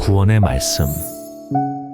구원의 말씀.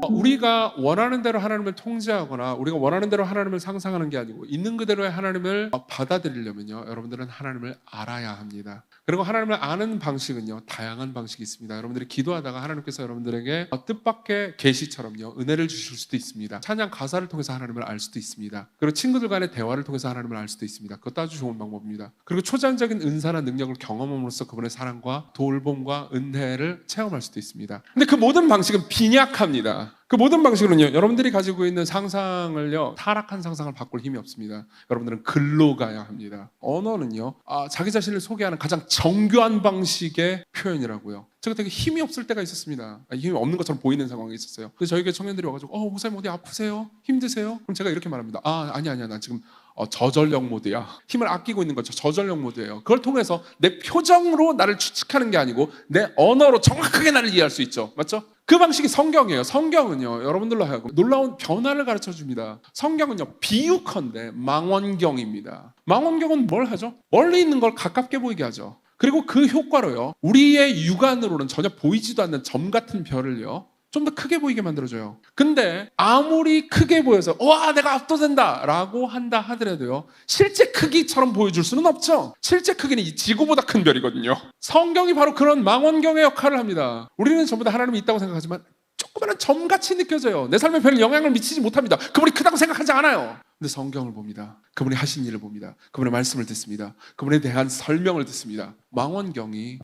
우리가 원하는 대로 하나님을 통제하거나 우리가 원하는 대로 하나님을 상상하는 게 아니고 있는 그대로의 하나님을 받아들이려면요, 여러분들은 하나님을 알아야 합니다. 그리고 하나님을 아는 방식은요, 다양한 방식이 있습니다. 여러분들이 기도하다가 하나님께서 여러분들에게 뜻밖의 계시처럼요, 은혜를 주실 수도 있습니다. 찬양 가사를 통해서 하나님을 알 수도 있습니다. 그리고 친구들 간의 대화를 통해서 하나님을 알 수도 있습니다. 그것도 아주 좋은 방법입니다. 그리고 초자연적인 은사나 능력을 경험함으로써 그분의 사랑과 돌봄과 은혜를 체험할 수도 있습니다. 근데 그 모든 방식은 빈약합니다. 그 모든 방식으로는요, 여러분들이 가지고 있는 상상을요, 타락한 상상을 바꿀 힘이 없습니다. 여러분들은 글로 가야 합니다. 언어는요, 자기 자신을 소개하는 가장 정교한 방식의 표현이라고요. 제가 되게 힘이 없을 때가 있었습니다. 힘이 없는 것처럼 보이는 상황이 있었어요. 그래서 저희 교회 청년들이 와가지고 목사님 어디 아프세요? 힘드세요? 그럼 제가 이렇게 말합니다. 아니야 나 지금 저전력 모드야. 힘을 아끼고 있는 거죠. 저전력 모드예요. 그걸 통해서 내 표정으로 나를 추측하는 게 아니고 내 언어로 정확하게 나를 이해할 수 있죠. 맞죠? 그 방식이 성경이에요. 성경은요, 여러분들로 하여금 놀라운 변화를 가르쳐 줍니다. 성경은요, 비유컨대 망원경입니다. 망원경은 뭘 하죠? 멀리 있는 걸 가깝게 보이게 하죠. 그리고 그 효과로요, 우리의 육안으로는 전혀 보이지도 않는 점 같은 별을요, 좀 더 크게 보이게 만들어줘요. 근데 아무리 크게 보여서 와 내가 압도된다 라고 한다 하더라도요, 실제 크기처럼 보여줄 수는 없죠. 실제 크기는 이 지구보다 큰 별이거든요. 성경이 바로 그런 망원경의 역할을 합니다. 우리는 전부 다 하나님이 있다고 생각하지만 조그마한 점같이 느껴져요. 내 삶에 별 영향을 미치지 못합니다. 그분이 크다고 생각하지 않아요. 근데 성경을 봅니다. 그분이 하신 일을 봅니다. 그분의 말씀을 듣습니다. 그분에 대한 설명을 듣습니다. 망원경이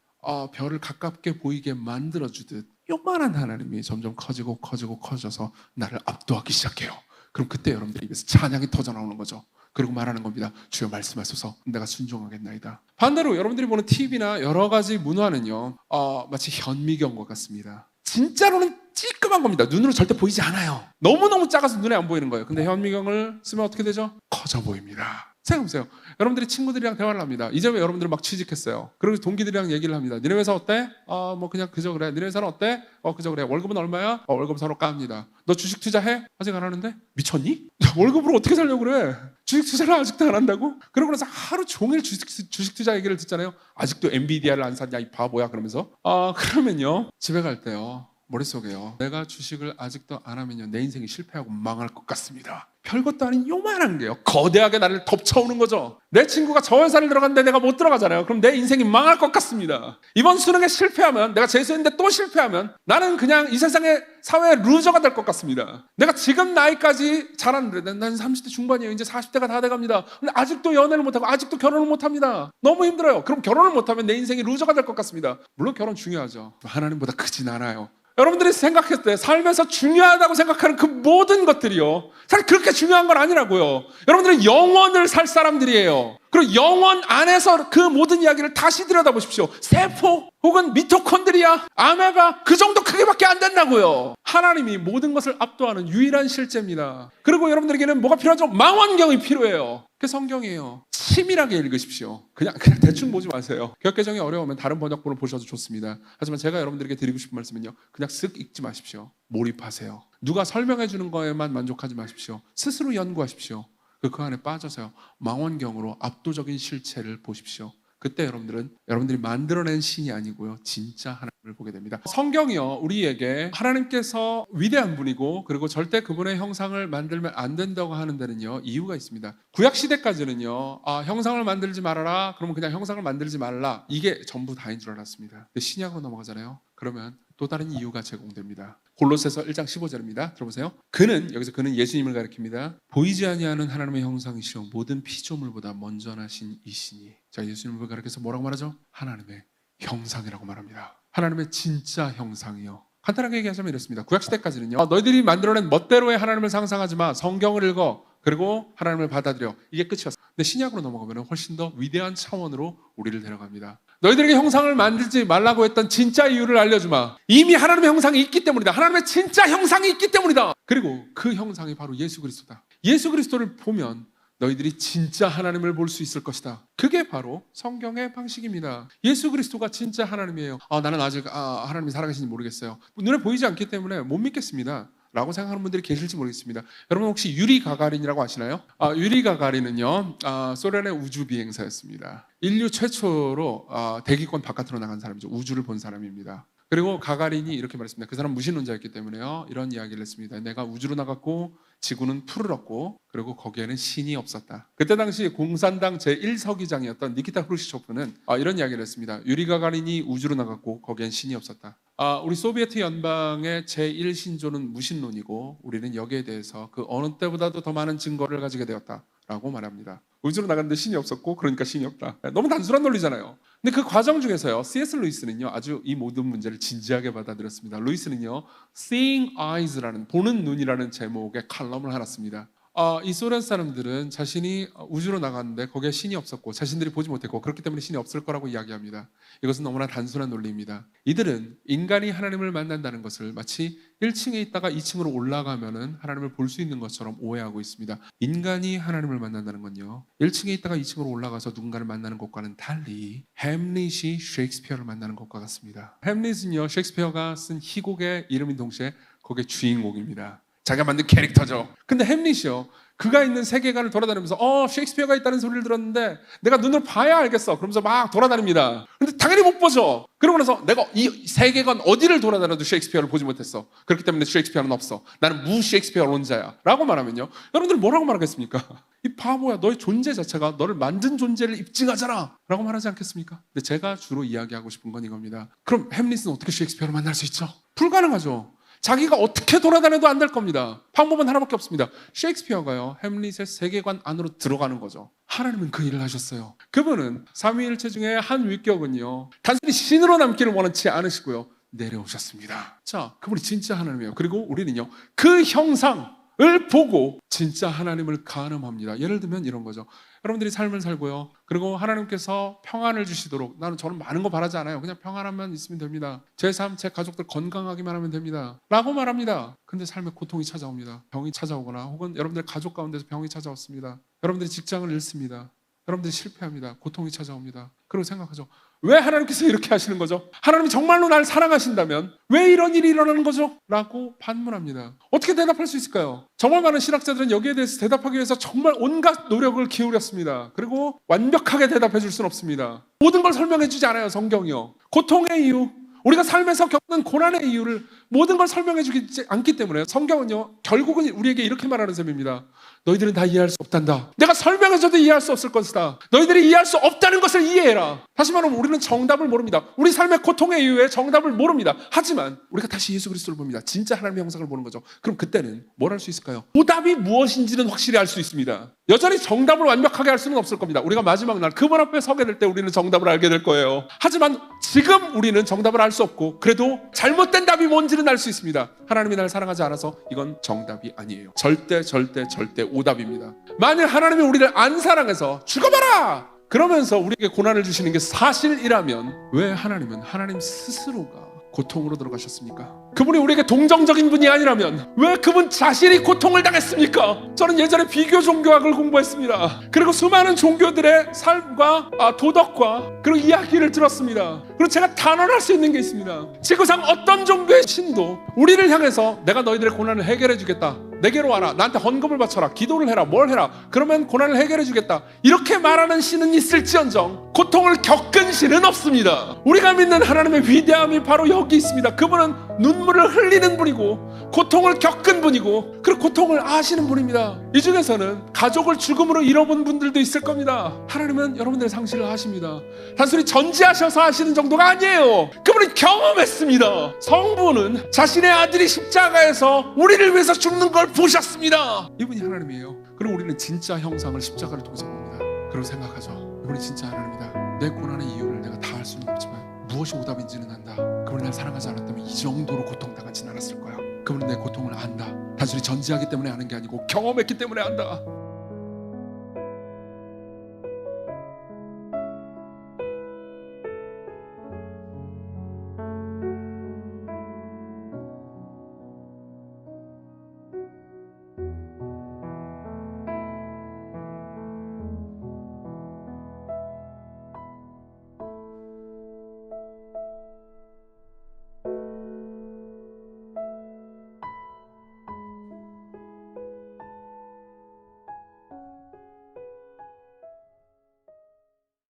별을 가깝게 보이게 만들어주듯 요만한 하나님이 점점 커져서 나를 압도하기 시작해요. 그럼 그때 여러분들 입에서 찬양이 터져나오는 거죠. 그리고 말하는 겁니다. 주여 말씀하소서, 내가 순종하겠나이다. 반대로 여러분들이 보는 TV나 여러 가지 문화는요, 마치 현미경과 같습니다. 진짜로는 찌끔한 겁니다. 눈으로 절대 보이지 않아요. 너무너무 작아서 눈에 안 보이는 거예요. 근데 현미경을 쓰면 어떻게 되죠? 커져 보입니다. 생각해보세요. 여러분들이 친구들이랑 대화를 합니다. 이제 왜 여러분들은 막 취직했어요? 그리고 동기들이랑 얘기를 합니다. 니네 회사 어때? 뭐 그냥 그저 그래. 니네 회사는 어때? 그저 그래. 월급은 얼마야? 월급 서로 깝니다. 너 주식 투자해? 아직 안 하는데? 미쳤니? 월급으로 어떻게 살려고 그래? 주식 투자를 아직도 안 한다고? 그러고 나서 하루 종일 주식 투자 얘기를 듣잖아요. 아직도 엔비디아를 안 샀냐 이 바보야 그러면서. 그러면요, 집에 갈 때요, 머릿속에요, 내가 주식을 아직도 안 하면요, 내 인생이 실패하고 망할 것 같습니다. 별것도 아닌 요만한 게요, 거대하게 나를 덮쳐오는 거죠. 내 친구가 저 회사를 들어갔는데 내가 못 들어가잖아요. 그럼 내 인생이 망할 것 같습니다. 이번 수능에 실패하면, 내가 재수했는데 또 실패하면 나는 그냥 이 세상의 사회의 루저가 될 것 같습니다. 내가 지금 나이까지 잘하는데, 난 30대 중반이에요. 이제 40대가 다 돼갑니다. 근데 아직도 연애를 못하고 아직도 결혼을 못합니다. 너무 힘들어요. 그럼 결혼을 못하면 내 인생이 루저가 될 것 같습니다. 물론 결혼 중요하죠. 하나님보다 크진 않아요. 여러분들이 생각했을 때 삶에서 중요하다고 생각하는 그 모든 것들이요, 사실 그렇게 중요한 건 아니라고요. 여러분들은 영원을 살 사람들이에요. 그리고 영원 안에서 그 모든 이야기를 다시 들여다보십시오. 세포 혹은 미토콘드리아, 아메바, 그 정도 크기밖에 안 된다고요. 하나님이 모든 것을 압도하는 유일한 실제입니다. 그리고 여러분들에게는 뭐가 필요하죠? 망원경이 필요해요. 그게 성경이에요. 치밀하게 읽으십시오. 그냥 대충 보지 마세요. 개역개정이 어려우면 다른 번역본을 보셔도 좋습니다. 하지만 제가 여러분들에게 드리고 싶은 말씀은요, 그냥 쓱 읽지 마십시오. 몰입하세요. 누가 설명해 주는 거에만 만족하지 마십시오. 스스로 연구하십시오. 그 안에 빠져서요, 망원경으로 압도적인 실체를 보십시오. 그때 여러분들이 만들어낸 신이 아니고요, 진짜 하나님을 보게 됩니다. 성경이요, 우리에게 하나님께서 위대한 분이고 그리고 절대 그분의 형상을 만들면 안 된다고 하는 데는요, 이유가 있습니다. 구약 시대까지는요, 형상을 만들지 말아라, 그러면 그냥 형상을 만들지 말라, 이게 전부 다인 줄 알았습니다. 근데 신약으로 넘어가잖아요. 그러면 또 다른 이유가 제공됩니다. 골로새서 1장 15절입니다. 들어보세요. 여기서 그는 예수님을 가리킵니다. 보이지 아니하는 하나님의 형상이시오 모든 피조물보다 먼저 나신 이시니. 자, 예수님을 가리켜서 뭐라고 말하죠? 하나님의 형상이라고 말합니다. 하나님의 진짜 형상이요. 간단하게 얘기하자면 이렇습니다. 구약시대까지는요, 너희들이 만들어낸 멋대로의 하나님을 상상하지 마, 성경을 읽어, 그리고 하나님을 받아들여, 이게 끝이었어요. 근데 신약으로 넘어가면 훨씬 더 위대한 차원으로 우리를 데려갑니다. 너희들에게 형상을 만들지 말라고 했던 진짜 이유를 알려주마. 이미 하나님의 형상이 있기 때문이다. 하나님의 진짜 형상이 있기 때문이다. 그리고 그 형상이 바로 예수 그리스도다. 예수 그리스도를 보면 너희들이 진짜 하나님을 볼 수 있을 것이다. 그게 바로 성경의 방식입니다. 예수 그리스도가 진짜 하나님이에요. 나는 아직 하나님이 살아계신지 모르겠어요. 눈에 보이지 않기 때문에 못 믿겠습니다 라고 생각하는 분들이 계실지 모르겠습니다. 여러분 혹시 유리 가가린이라고 아시나요? 유리 가가린은요, 소련의 우주 비행사였습니다. 인류 최초로 대기권 바깥으로 나간 사람이죠. 우주를 본 사람입니다. 그리고 가가린이 이렇게 말했습니다. 그 사람 무신론자였기 때문에요. 이런 이야기를 했습니다. 내가 우주로 나갔고 지구는 풀을 얻고 그리고 거기에는 신이 없었다. 그때 당시 공산당 제1서기장이었던 니키타 크루시초프는 이런 이야기를 했습니다. 유리 가가린이 우주로 나갔고 거기엔 신이 없었다. 우리 소비에트 연방의 제1신조는 무신론이고 우리는 여기에 대해서 그 어느 때보다도 더 많은 증거를 가지게 되었다라고 말합니다. 우주로 나갔는데 신이 없었고 그러니까 신이 없다. 너무 단순한 논리잖아요. 근데 그 과정 중에서요, C.S. 루이스는요 아주 이 모든 문제를 진지하게 받아들였습니다. 루이스는요 Seeing Eyes라는, 보는 눈이라는 제목의 칼럼을 하나 씁니다. 이 소련 사람들은 자신이 우주로 나갔는데 거기에 신이 없었고 자신들이 보지 못했고 그렇기 때문에 신이 없을 거라고 이야기합니다. 이것은 너무나 단순한 논리입니다. 이들은 인간이 하나님을 만난다는 것을 마치 1층에 있다가 2층으로 올라가면 하나님을 볼 수 있는 것처럼 오해하고 있습니다. 인간이 하나님을 만난다는 건요 1층에 있다가 2층으로 올라가서 누군가를 만나는 것과는 달리 햄릿이 셰익스피어를 만나는 것과 같습니다. 햄릿은요 셰익스피어가 쓴 희곡의 이름인 동시에 거기에 주인공입니다. 자기가 만든 캐릭터죠. 근데 햄릿이요 그가 있는 세계관을 돌아다니면서 셰익스피어가 있다는 소리를 들었는데 내가 눈으로 봐야 알겠어 그러면서 막 돌아다닙니다. 근데 당연히 못 보죠. 그러고 나서 내가 이 세계관 어디를 돌아다녀도 셰익스피어를 보지 못했어. 그렇기 때문에 셰익스피어는 없어. 나는 무 셰익스피어론자야 라고 말하면요 여러분들 뭐라고 말하겠습니까? 이 바보야, 너의 존재 자체가 너를 만든 존재를 입증하잖아 라고 말하지 않겠습니까? 근데 제가 주로 이야기하고 싶은 건 이겁니다. 그럼 햄릿은 어떻게 셰익스피어를 만날 수 있죠? 불가능하죠. 자기가 어떻게 돌아다녀도 안 될 겁니다. 방법은 하나밖에 없습니다. 셰익스피어가요 햄릿의 세계관 안으로 들어가는 거죠. 하나님은 그 일을 하셨어요. 그분은 삼위일체 중에 한 위격은요 단순히 신으로 남기를 원치 않으시고요 내려오셨습니다. 자, 그분이 진짜 하나님이에요. 그리고 우리는요 그 형상을 보고 진짜 하나님을 가늠합니다. 예를 들면 이런 거죠. 여러분들이 삶을 살고요 그리고 하나님께서 평안을 주시도록, 저는 많은 거 바라지 않아요. 그냥 평안함만 있으면 됩니다. 제 삶, 제 가족들 건강하기만 하면 됩니다 라고 말합니다. 근데 삶에 고통이 찾아옵니다. 병이 찾아오거나 혹은 여러분들 가족 가운데서 병이 찾아왔습니다. 여러분들이 직장을 잃습니다. 여러분들이 실패합니다. 고통이 찾아옵니다. 그리고 생각하죠. 왜 하나님께서 이렇게 하시는 거죠? 하나님이 정말로 날 사랑하신다면 왜 이런 일이 일어나는 거죠? 라고 반문합니다. 어떻게 대답할 수 있을까요? 정말 많은 신학자들은 여기에 대해서 대답하기 위해서 정말 온갖 노력을 기울였습니다. 그리고 완벽하게 대답해 줄 수는 없습니다. 모든 걸 설명해 주지 않아요, 성경이요. 고통의 이유, 우리가 삶에서 겪는 고난의 이유를 모든 걸 설명해 주지 않기 때문에 성경은요 결국은 우리에게 이렇게 말하는 셈입니다. 너희들은 다 이해할 수 없단다. 내가 설명해줘도 이해할 수 없을 것이다. 너희들이 이해할 수 없다는 것을 이해해라. 다시 말하면 우리는 정답을 모릅니다. 우리 삶의 고통의 이유에 정답을 모릅니다. 하지만 우리가 다시 예수 그리스도를 봅니다. 진짜 하나님의 형상을 보는 거죠. 그럼 그때는 뭘 할 수 있을까요? 보답이 무엇인지는 확실히 알 수 있습니다. 여전히 정답을 완벽하게 할 수는 없을 겁니다. 우리가 마지막 날 그분 앞에 서게 될 때 우리는 정답을 알게 될 거예요. 하지만 지금 우리는 정답을 알 수 없고 그래도 잘못된 답이 뭔지는 알 수 있습니다. 하나님이 날 사랑하지 않아서 이건 정답이 아니에요. 절대 오답입니다. 만약 하나님이 우리를 안 사랑해서 죽어봐라! 그러면서 우리에게 고난을 주시는 게 사실이라면 왜 하나님은 하나님 스스로가 고통으로 들어가셨습니까? 그분이 우리에게 동정적인 분이 아니라면 왜 그분 자신이 고통을 당했습니까? 저는 예전에 비교 종교학을 공부했습니다. 그리고 수많은 종교들의 삶과 도덕과 그리고 이야기를 들었습니다. 그리고 제가 단언할 수 있는 게 있습니다. 지구상 어떤 종교의 신도 우리를 향해서 내가 너희들의 고난을 해결해 주겠다, 내게로 와라, 나한테 헌금을 바쳐라, 기도를 해라, 뭘 해라, 그러면 고난을 해결해 주겠다, 이렇게 말하는 신은 있을지언정 고통을 겪은 신은 없습니다. 우리가 믿는 하나님의 위대함이 바로 여기 있습니다. 그분은 눈물을 흘리는 분이고 고통을 겪은 분이고 그리고 고통을 아시는 분입니다. 이 중에서는 가족을 죽음으로 잃어본 분들도 있을 겁니다. 하나님은 여러분들의 상실을 아십니다. 단순히 전지하셔서 아시는 정도가 아니에요. 그분은 경험했습니다. 성부는 자신의 아들이 십자가에서 우리를 위해서 죽는 걸 보셨습니다. 이분이 하나님이에요. 그리고 우리는 진짜 형상을 십자가를 통해서 봅니다. 그리고 생각하죠. 이분이 진짜 하나님이다. 내 고난의 이유를 내가 다 알 수는 없지만 무엇이 오답인지는 안다. 그분이 날 사랑하지 않았다면 이 정도로 고통당하진 않았을 거야. 그분은 내 고통을 안다. 단순히 전지하기 때문에 아는 게 아니고 경험했기 때문에 안다.